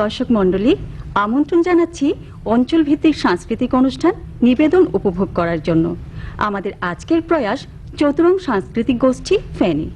দর্শক মণ্ডলী, আমন্ত্রণ জানাচ্ছি অঞ্চল ভিত্তিক সাংস্কৃতিক অনুষ্ঠান নিবেদন উপভোগ করার জন্য। আমাদের আজকের প্রয়াস চতুরঙ্গ সাংস্কৃতিক গোষ্ঠী ফেনী।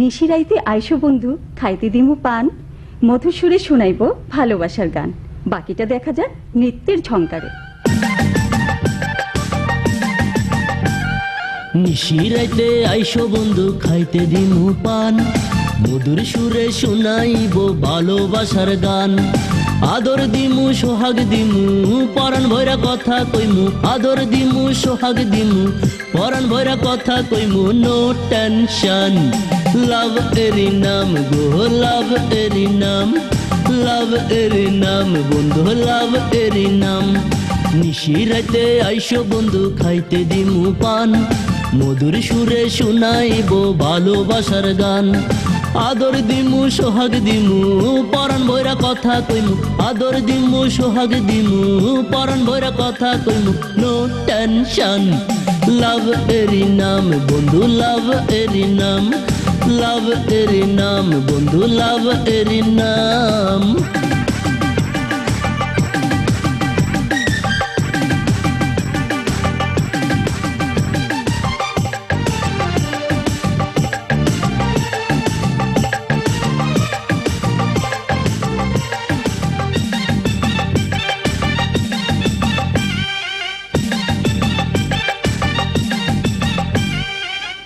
নিশিরাইতে আইসো বন্ধু, খাইতে দিমু পান, মধুসুরে শুনাইব ভালোবাসার গান। বাকিটা দেখা যাক নৃত্যের ঝংকারে। নিশিরাইতে আইসো বন্ধু, খাইতে দিমু পান, মধুর সুরে শুনাইব ভালোবাসার গান। আদর দিমু সোহাগ দিমু, পরাণ ভৈরা কথা কইমু। আদর দিমু সোহাগ দিমু, পরাণ ভৈরা কথা কইমু। নো টেনশন, লাভ এরি নাম গো, লাভ এরি নাম, লাভ এরি নাম বন্ধু, লাভ এরি নাম। নিশিরাইতে আইসো বন্ধু, খাইতে দিমু পান, মধুর সুরে শুনাইব ভালোবাসার গান। আদর দিমু সোহাগ দিমু, পরাণ ভৈরা কথা কইমু। আদর দিমু সোহাগ দিমু, পরাণ ভৈরা কথা কইমু। নো টেনশন, লাভ এরি নাম বন্ধু, লাভ এরি নাম, লাভ এরি নাম বন্ধু, লাভ এরি নাম।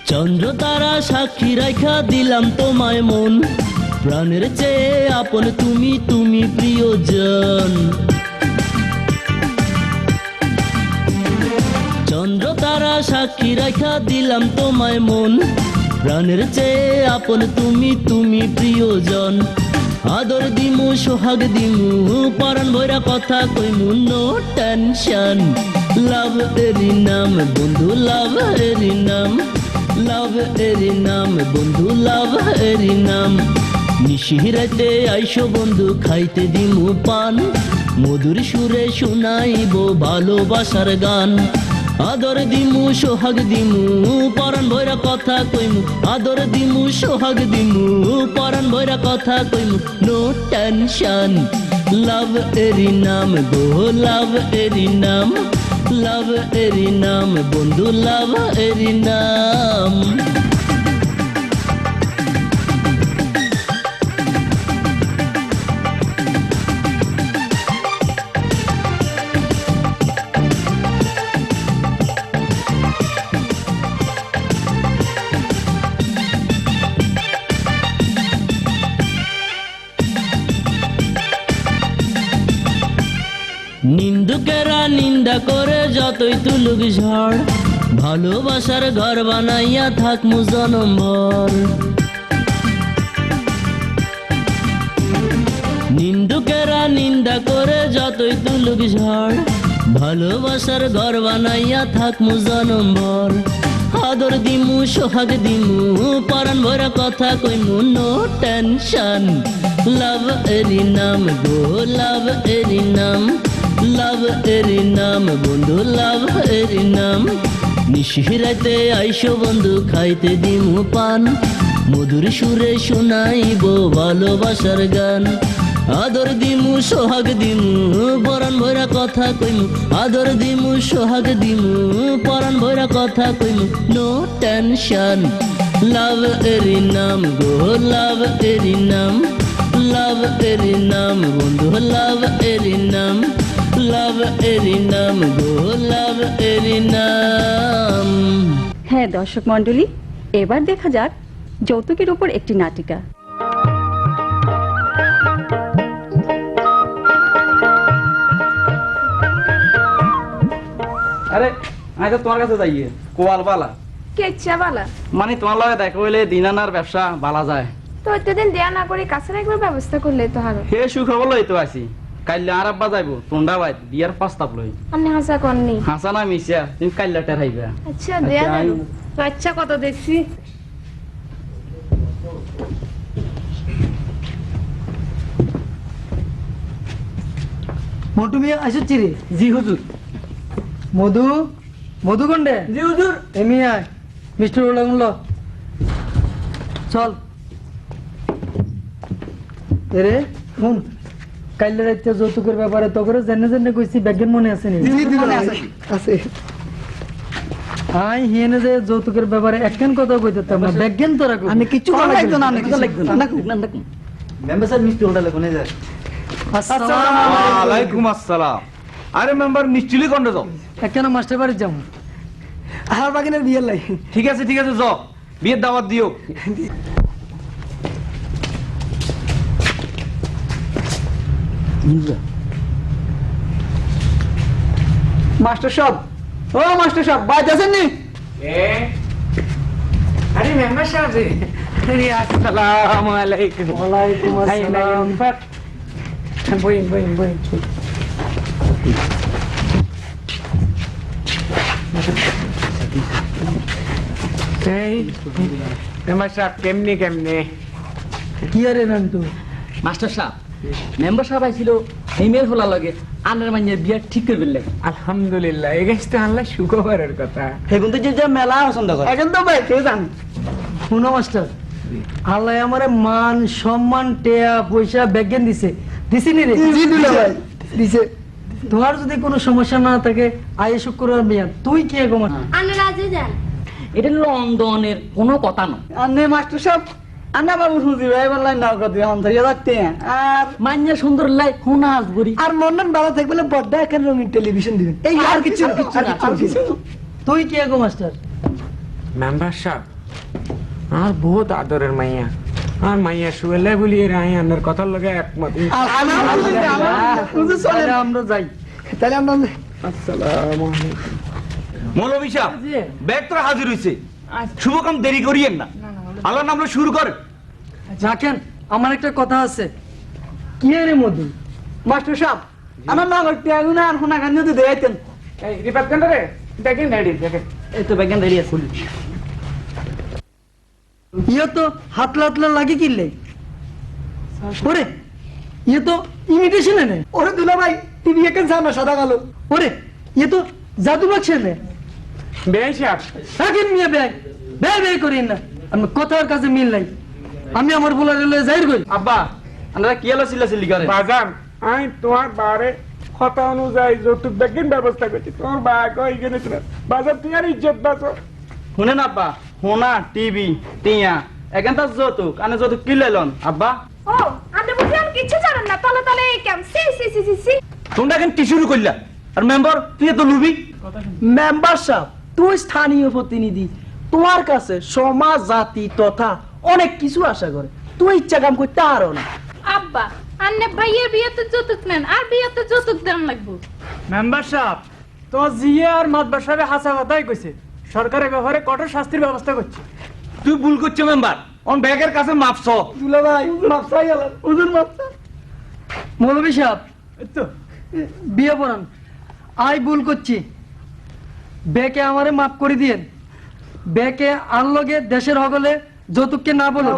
চন্দ্র তারা সাক্ষী রাখা দিলাম তোমায় মন, প্রাণের চেয়ে আপন তুমি, তুমি প্রিয়জন। চন্দ্র তারা সাক্ষী রাখা দিলাম তোমায় মন, প্রাণের চেয়ে আপন তুমি, তুমি প্রিয়জন। আদর দিমু সোহাগ দিমু, পরাণ ভৈরা কথা কইমু। নো টেনশন, লাভ এরি নাম বন্ধু, লাভ এরি নাম, লাভ এরি নাম বন্ধু লাভ এরি নাম নিশিরাতে আইসো বন্ধু খাইতে দিমু পান মধুর সুরে শুনাইব ভালোবাসার গান আদর দিমু সোহাগ দিমু পরাণ ভৈরা কথা কইমু আদর দিমু সোহাগ দিমু পরাণ ভৈরা কথা কইমু নো টেনশন লাভ এরি নাম গো লাভ এরি নাম লাভ এরি নাম বন্ধু লাভ এরি নাম নিন্দুকেরা নিন্দা করে যতই তুলুক ঝড় ভালোবাসার ঘর বানাইয়া থাকমু জনমভর নিন্দুকেরা নিন্দা করে যতই তুলুক ঝড় ভালোবাসার ঘর বানাইয়া থাকমু জনমভর আদর দিমু সোহাগ দিমু পরাণ ভরা কথা কইমু নো টেনশন লাভ এরি নাম গো লাভ এরি নাম লাভ এরি নাম বন্ধু লাভ এরি নাম নিশিরাতে আইসো বন্ধু খাইতে দিমু পান মধুর সুরে শুনাইব ভালোবাসার গান আদর দিমু সোহাগ দিমু পরাণ ভৈরা কথা কইমু আদর দিমু সোহাগ দিমু পরাণ ভৈরা কথা কইমু নো টেনশন লাভ এরি নাম গো লাভ এরি নাম লাভ এরি নাম বন্ধু লাভ এরি নাম লাভ এরি নাম গো লাভ এরি নাম হ্যাঁ দর্শক মণ্ডলী, এবার দেখা যাক যৌতুকের উপর একটি নাটিকা। আরে আমি তো তোমার কাছে যাইয়ে কোয়াল বালা কেচ্ছা বালা মানে তোমার লগে দেখা হইলে দিনানার ব্যবসা বালা যায় তো এতদিন দেয়া না করে কাছের একবার ব্যবস্থা করলে তো হারো হে সুখবর লই তো আছি কাইলে আর আব্বা যাইবো তোন্ডা বাইত বিয়ার প্রস্তাব লই আপনি হাসা করনি হাসানা মিশিয়া তুমি কাইলে টেরাইবা আচ্ছা দেয়া আচ্ছা, গেল আমি- তো আচ্ছা কত দেখছি মন্টু মিয়া আসছি রে। জি হুজুর মধু মধু কন্ডে জি হুজুর এমি আয় মিষ্টি রোল লাগুন ল চল এরে শুন কাইলে রাইতে যৌতুকের ব্যাপারে তো করে জেনে জেনে কইছি ব্যাগের মনে আছে নি আছে আই হিয়েনে যে যৌতুকের ব্যাপারে একখান কথা কইতাম না ব্যাগেন তোরা কই আমি কিছু লাগতো না কিছু লাগতো না মেম্বার স্যার মিষ্টি হোটেলে কোনে যায় আসসালামু ওয়ালাইকুম আসসালাম আরে মেম্বার মিষ্টিলি কোন্ডে যাও একখান মাস্টার বাড়ি যাবো আর বাগিনের বিয়ে লাই ঠিক আছে যাও বিয়ের দাওয়াত দিও মাস্টার সাহেব ও মাস্টার সাহেব বাইরে আছেন নি আরে মেম্বার সাহেব রে আরে আসসালামু আলাইকুম ওয়ালাইকুম আসসালাম বইন বইন বইন এই মেম্বার সাহেব কেমনে কেমনে কি আরে নান্টু মাস্টার সাহেব মেম্বার সাহেব আইছিল এই মেয়ের হলা লাগে আনের মাইয়ের বিয়া ঠিক করে ফেললে আলহামদুলিল্লাহ এই গাছ তো আনলা সুখবরের কথা এখন তো যে মেলা পছন্দ করে এখন তো ভাই কেউ জান শুনো মাস্টার আল্লাহ আমারে মান সম্মান টেয়া পয়সা ব্যাগেন দিছে দিছি নি রে জি দিল ভাই দিছে তোমার যদি কোনো সমস্যা না থাকে আয়ে শুক্রবার বিয়া তুই কি এগো মা আন্না রাজে যান এটা লন্ডনের কোনো কথা নয় আন্নে মাস্টার সাহেব আন্না বাবু শুনছি ভাই বললাই নাও কত এখন ধরিয়া রাখতে আর মাইয়া সুন্দর লাই হোনা আসবরি আর মন্নন ভালো থাকবে বড় একটা রঙিন টেলিভিশন দিবেন এই আর কিছু না তুই কি এগো মাস্টার মেম্বার সাহেব আর বহুত আদরের মাইয়া আর মাইয়া শুয়েলে বলি এর আই আন্নার কথার লগে একমত আলহামদুলিল্লাহ আমরা যাই তাহলে আমরা আসসালামু আলাইকুম মৌলভী সাহেব ব্যাগ তো হাজির হইছে শুভ কাম দেরি করিয়েন না আল্লাহর নাম লয়ে শুরু কর রাখেন আমার একটা কথা আছে কি রে মধু মাস্টার সাহেব আমার নগর ত্যাগুনা আর হোনা গান যদি দেয়াইতেন এই রিপাত কেন রে দেখেন রেডি দেখেন এই তো ব্যাগ দেরি আছে ইয়ে তো হাতলা হাতলা লাগে কিনলে ওরে ইয়ে তো ইমিটেশন এনে ওরে দুলা ভাই টিভি এখানে জানা সাদা কালো ওরে ইয়ে তো জাদু বাক্স এনে বেআই সাহেব রাখেন মিয়া ব্যাগ ব্যয় ব্যয় করেন না আমি কথার কাছে মিল নাই আমি আমার বলার লয়ে যাইর কই আব্বা আমরা কি হলো চিল্লাচিল্লি করে বাজান আমি তোমার বারে কথা অনুযায়ী যৌতুক ব্যাগের ব্যবস্থা করছি তোমার বাঘ ওইখানে ছিল বাজার তুই আর ইজ্জত বাঁচো শুনেন আব্বা হোনা টিভি টিয়া এখান তার যৌতুক আনে যৌতুক কি লইলন আব্বা ও আপনি বুঝি আমি কিছু জানেন না তলে তলে কেম সি সি সি সি সি তোমরা এখন কি শুরু করলা আর মেম্বার তুই তো লুবি মেম্বার সাহেব তুই স্থানীয় প্রতিনিধি তোমার কাছে সমাজ জাতি তথা অনেক কিছু আশা করে তুই ইচ্ছা কাম করতে আরো না আব্বা আন্নে ভাইয়ের বিয়েতে যৌতুক নেন আর বিয়েতে যৌতুক দেন লাগবো মেম্বার সাহেব তো জিয়া আর মাতবার সাহেব হাসা কথাই কইছে সরকারের ব্যাপারে কঠোর শাস্তির ব্যবস্থা করছে তুই ভুল করছো মেম্বার অন ব্যাগের কাছে মাপছ দুলা ভাই মাপসাই গেল ওজন মাপসা মৌলভী সাহেব তো বিয়ে পড়ান আই ভুল করছি বেকে আমারে মাফ করে দিয়েন বেকে আনলগে দেশের হগলে যৌতুককে না বলো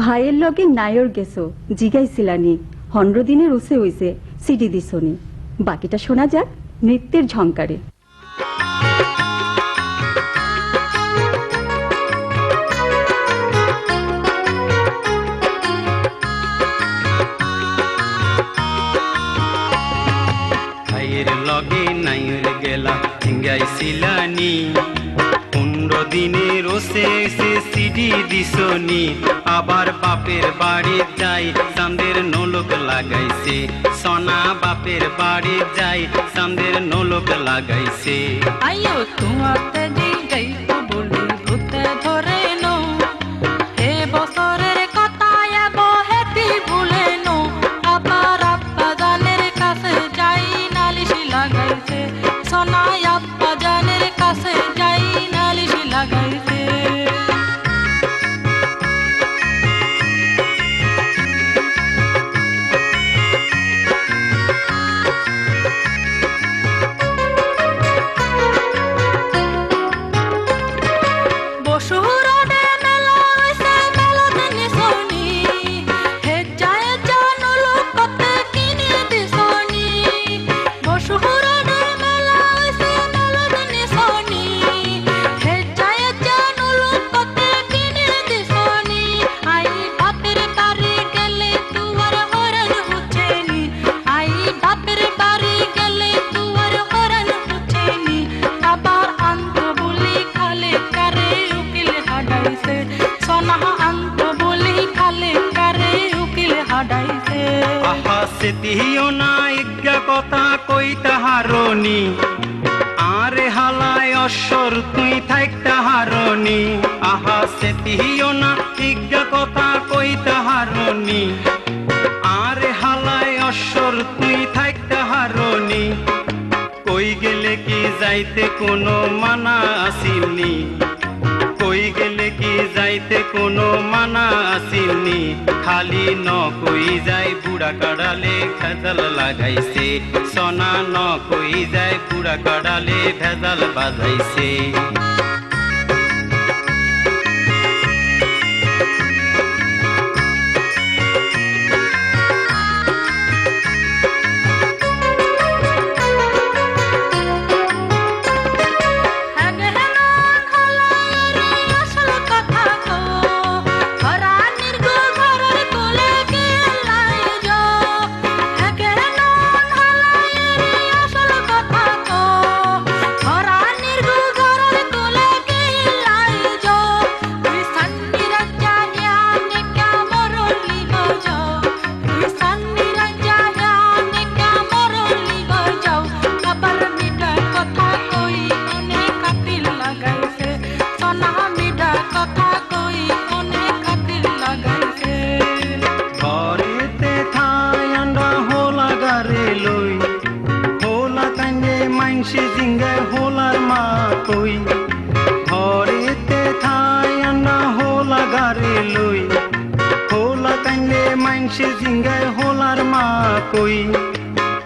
ভাইয়ের লগে নায়র গেছো জিগাইছিলানি 15 দিনের উসে হইছে সিডি দিছনি বাকিটা শোনা যাক নৃত্যের ঝংকারে ভাইয়ের লগে নাইর গেলা হিঙ্গাইছিলানি 15 দিনের রোসে এসে সিডি দিছনি আবার বাপের বাড়ি যাই চাঁদের নোলক লাগাইছে সোনা বাপের বাড়ি যাই চাঁদের নোলক লাগাইছে আইও তোমাতে দিই তো বলি ভূতে ধরে নো এ বছরের কথা এবো হেতি ভুলে নো আবার আব্বা জানের কাছে যাই নালিশি লাগাইছে সোনাই আব্বা জানের কাছে যাই নালিশি লাগাইছে আহা সেতিও না ইজ্ঞা কথা কইতা হারনি আরে হালায় অশ্বর তুই থাকতা হারনি আহা সেতিও না ইজ্ঞা কথা কইতা হারনি আরে হালায় অশ্বর তুই থাকতা হারনি কই গেলে কি যাইতে কোনো মানা আসিনি কই গেলে কি যাইতে কোনো মানা আসিনি খালি ন কই যায় বুড়া কাড়ালে ভেজাল লাগাইছে সোনা ন কই যায় বুড়া কাড়ালে ভেজাল বাজাইছে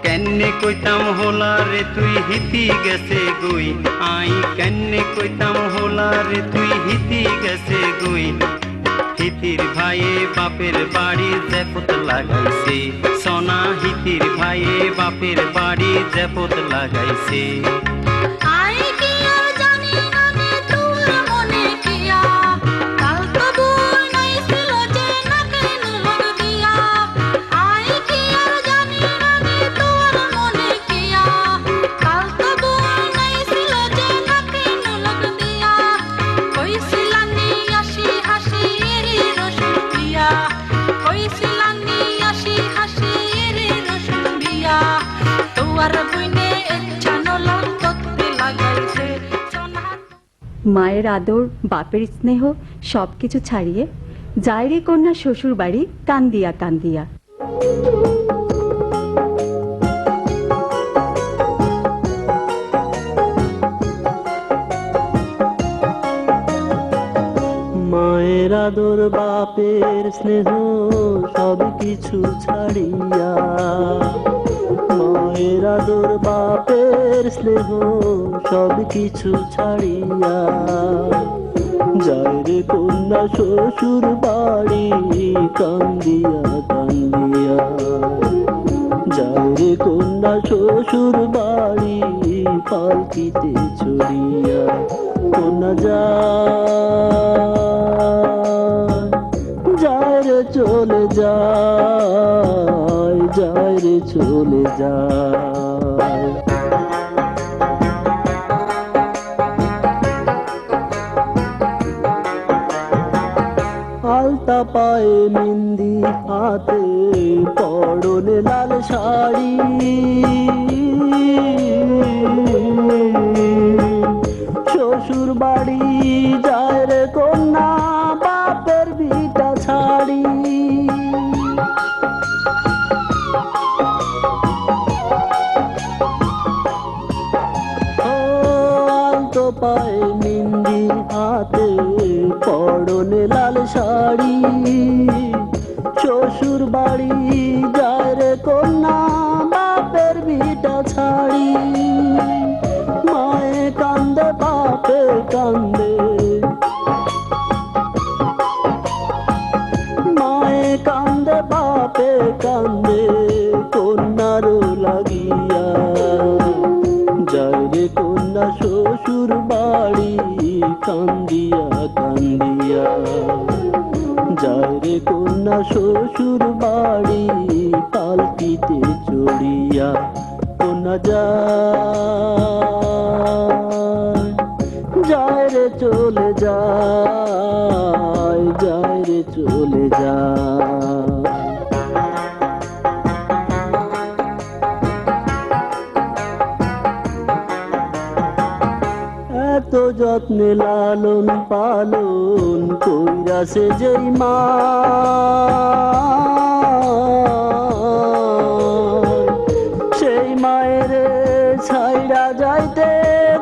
কেনে কেন্নে কইতাম হোলা রে তুই হিতি গেছে গুই আই কেন্নে কইতাম হোলা রে তুই হিতি গেছে গুই হিতির ভাইয়ে বাপের বাড়ি জেপত লাগাইছে সোনা হিতির ভাইয়ে বাপের বাড়ি জেপত লাগাইছে আই কি আর জানি না রে তোর মনে কিয়া কাল তো বই নাই ছিল যে নাকে নুলক দিয়া আই কি আর জানি না রে তোর মনে কিয়া কাল তো বই নাই ছিল যে নাকে নুলক দিয়া কইছিলানি আসি হাসি রে রসুন দিয়া কইছিলানি আসি হাসি রে রসুন দিয়া তোর বইনে ইচ্ছা নলক তত্তে লাগাইছে সোনা মায়ের আদর, বাপের স্নেহ সবকিছু ছাড়িয়ে যায় রে কন্যা শ্বশুর বাড়ি কান্দিয়া কান্দিয়া। মায়ের আদর বাপের স্নেহ সব কিছু ছাড়িয়া মায়ের আদর বাপের স্নেহ সব কিছু ছাড়িয়া যায় রে কন্যা শ্বশুর বাড়ি কান্দিয়া কান্দিয়া যায় রে কন্যা শ্বশুর বাড়ি পালকিতে চড়িয়া কন্যা যায় রে চলে যায় রে চলে যায় আলতা পায়ে মেহেন্দি হাতে পরনে লাল শাড়ি শ্বশুর বাড়ি যায় রে কন্যা বাপের ভিটা ছাড়ি আলতো পায়ে মেহেন্দি হাতে পরনে লাল শাড়ি শ্বশুর বাড়ি যায় রে কন্যা বাপের ভিটা ছাড়ি মায়ে কান্দে বাপে কান্দে মায়ে কান্দে বাপে কান্দে কন্যার লাগিয়া যায় রে কন্যা শ্বশুর বাড়ি কান্দিয়া কান্দিয়া যায় রে কন্যা শ্বশুর বাড়ি পালকিতে চড়িয়া কন্যা যায় রে চলে যায় রে চলে যায় এত যত্নে লালন পালন কইরাছে যেই মা সেই মায়ের ছাইড়া যাইতে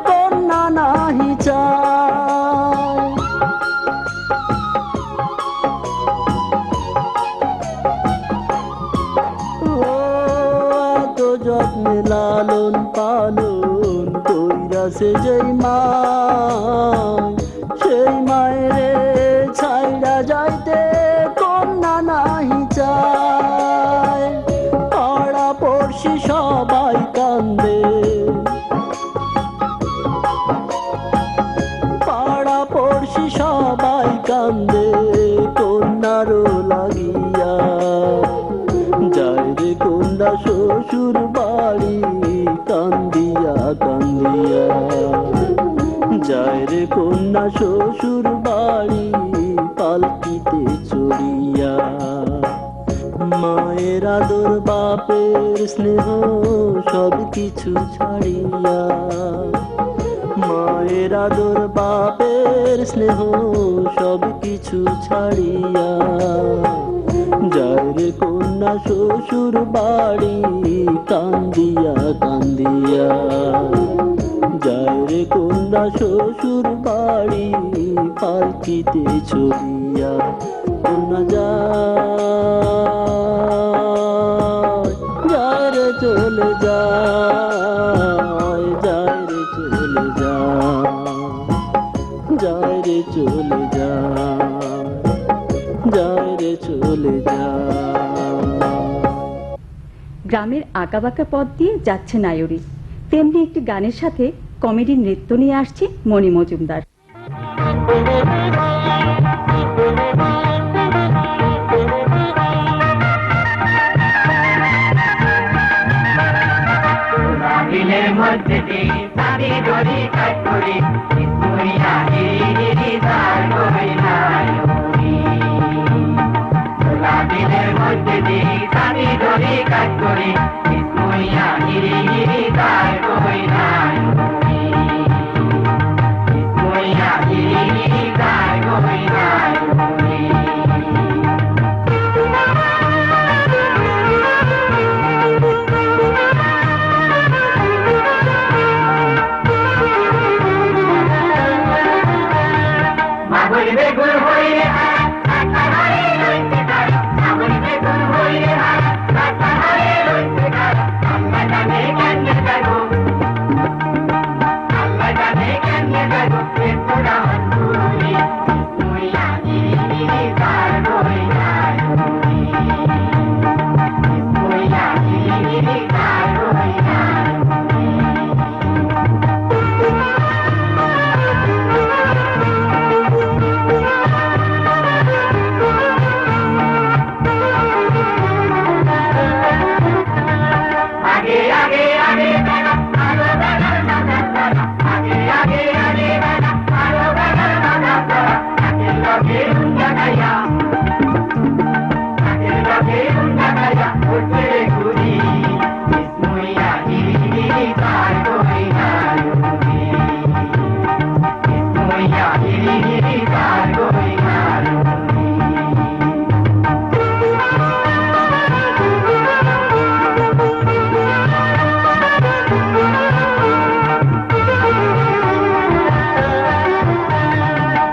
কন্যা নাহি চায় এত যত্নে লালন পালন কইরাছে যেই মা সেই মায়ের ছাইড়া যাইতে কন্যা নাহি চায় পাড়া পড়শি সবাই কান্দে পাড়া পড়শি সবাই কান্দে কন্যার লাগিয়া যায় রে কন্যা শ্বশুর বাড়ি কান্দিয়া কান্দিয়া যায় রে কন্যা শ্বশুর বাড়ি পালকিতে চড়িয়া মায়ের আদর বাপের স্নেহ সব কিছু ছাড়িয়া মায়ের আদর বাপের স্নেহ সব কিছু ছাড়িয়া যায় রে কন্যা শ্বশুর বাড়ি কান্দিয়া কান্দিয়া যায় রে কন্যা শ্বশুর বাড়ি পালকিতে চড়িয়া কন্যা যায় রে চলে যায় যায় রে চলে যায়। গ্রামের আঁকাবাঁকা পথ দিয়ে যাচ্ছে নায়রি, তেমনি একটি গানের সাথে কমেডি নৃত্য নিয়ে আসছে মণি মজুমদার। দিলের মধ্যে দিয়ে সারি দড়ি কাট করে ইসুইয়া হিরি তার কই নায়রি। দিলের মধ্যে দিয়ে সারি দড়ি কাট করে ইসুইয়া হিরি তার কই নায়রি। ইসুইয়া হিরি তার কই নায়রি। বেগুন হইলে বেগুন হইলে আল্লাহ জানে কেমনে যাইব, আল্লাহ জানে কেমনে যাইব তোরা হন্তুরি মুইয়া গিরি তার কই নায়রি। মুইয়া গিরি তার কই নায়রি। आगे आगे आगे बेगा आलो बेगा नाना नाना आगे आगे आगे बेगा आलो बेगा नाना नाना आगे लगे उंगा गया उठे गुरी इसमुया हिरी तार कोई नायरी। इसमुया हिरी तार कोई नायरी।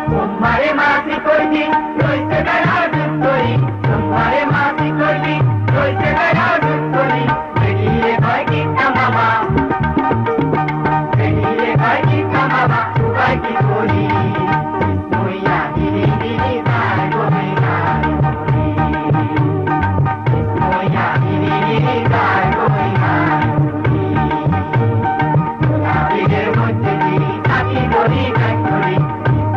तुम्हारे मासी कोई दी रोइसे गया दुतोरी, तुम्हारे मासी कोई दी रोइसे गया दुतोरी। बेगिए भाई की कमावा, बेगिए भाई की कमावा, भाई की कोरी मुइया हिरी हिरी तार कोई नायरी। मुइया हिरी हिरी तार कोई नायरी। गुलाबीদের মধ্যে দিয়ে থাকি দড়ি কাট করি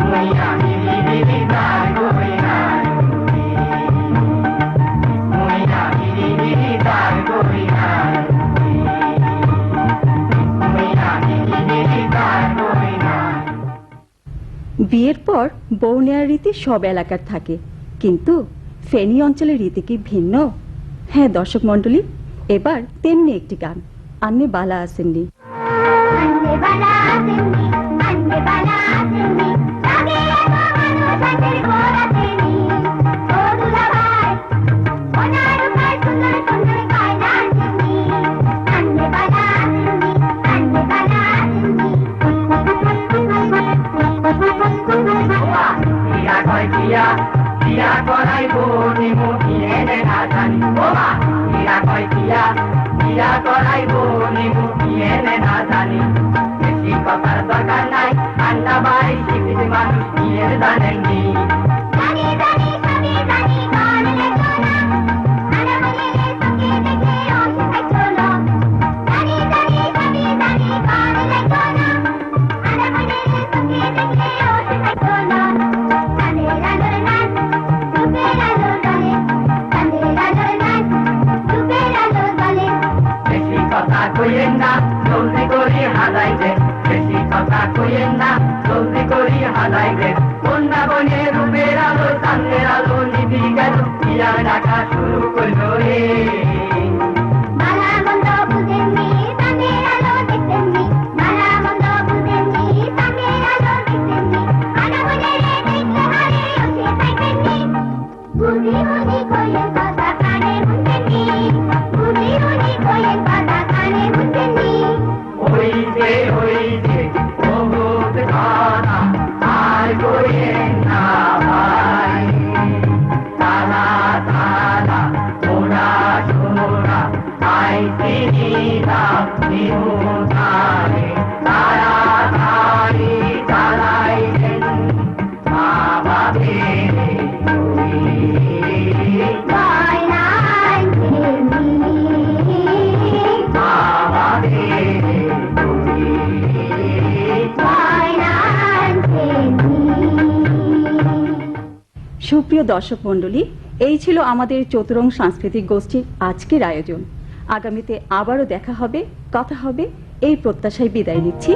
মুইয়া হিরি হিরি তার কই নায়রি। মুইয়া হিরি হিরি তার কই নায়রি। মুইয়া হিরি হিরি তার কই নায়রি। বিয়ের পর বউ নেয়ার রীতি সব এলাকার থাকে, কিন্তু ফেনী অঞ্চলের রীতি কি ভিন্ন? হ্যাঁ দর্শক মন্ডলী, এবার তেমনি একটি গান, আন্নে বালা আসেননি। আন্নে বালা আসেননি, আন্নে বালা আসেননি, লাগে এত মানুষ আছে ঘর আসেনি। ও দুলা ভাই, ওনার উপায় সুন্দর সুন্দর গয়না আসেনি। আন্নে বালা আসেননি, আন্নে বালা আসেননি। দিয়া কয় দিয়া দিয়া করাইব নিমু এনে না জানি। ওমা দিয়া কয় দিয়া দিয়া করাইব নিমু এনে না জানি। বেশি কথার দরকার নাই, আন্না বাড়ি শিখিত মানুষ বিয়ের জানেননি। জানি জানি সবই জানি গান লেখো না, আনামনিরে চোখে দেখে রসে খাইছো না। জানি জানি সবই জানি গান লেখো না, আনামনিরে চোখে দেখে রসে খাইছো না। চাঁদের আলোর নাচ, রূপের আলো জ্বলে, চাঁদের আলোর নাচ, রূপের আলো জ্বলে। বেশি কথা কইেন না, জলদি করি হাজাইবে। বেশি কথা কইেন না, জলদি করি হাজাইবে। কন্যা বনে রূপের আলো চাঁদের আলো নিবি গেল, বিয়া ডাকা শুরু করলো রে। মালা মন্দ বুঝেননি, চাঁদের আলো দেখতেননি। মালা মন্দ বুঝেননি, চাঁদের আলো দেখতেননি। আনামনিরে দেখলে হারে রসে খাইতেননি। বুঝি বুঝি কইয়ের কথা কানে শুনতেননি, বুঝি বুঝি কইয়ের কথা কানে শুনতেননি। হইছে হইছে বহুত কথা আর কইেন না ভাই। তালা তালা ওরা সোরা আইসি নিলাম নিহুতারে। তারা তারি চালাইছেন মা বাপের প্রিয় দর্শক মণ্ডলী, এই ছিল আমাদের চতুরং সাংস্কৃতিক গোষ্ঠীর আজকের আয়োজন। আগামীতে আবারও দেখা হবে, কথা হবে, এই প্রত্যাশায় বিদায় নিচ্ছি।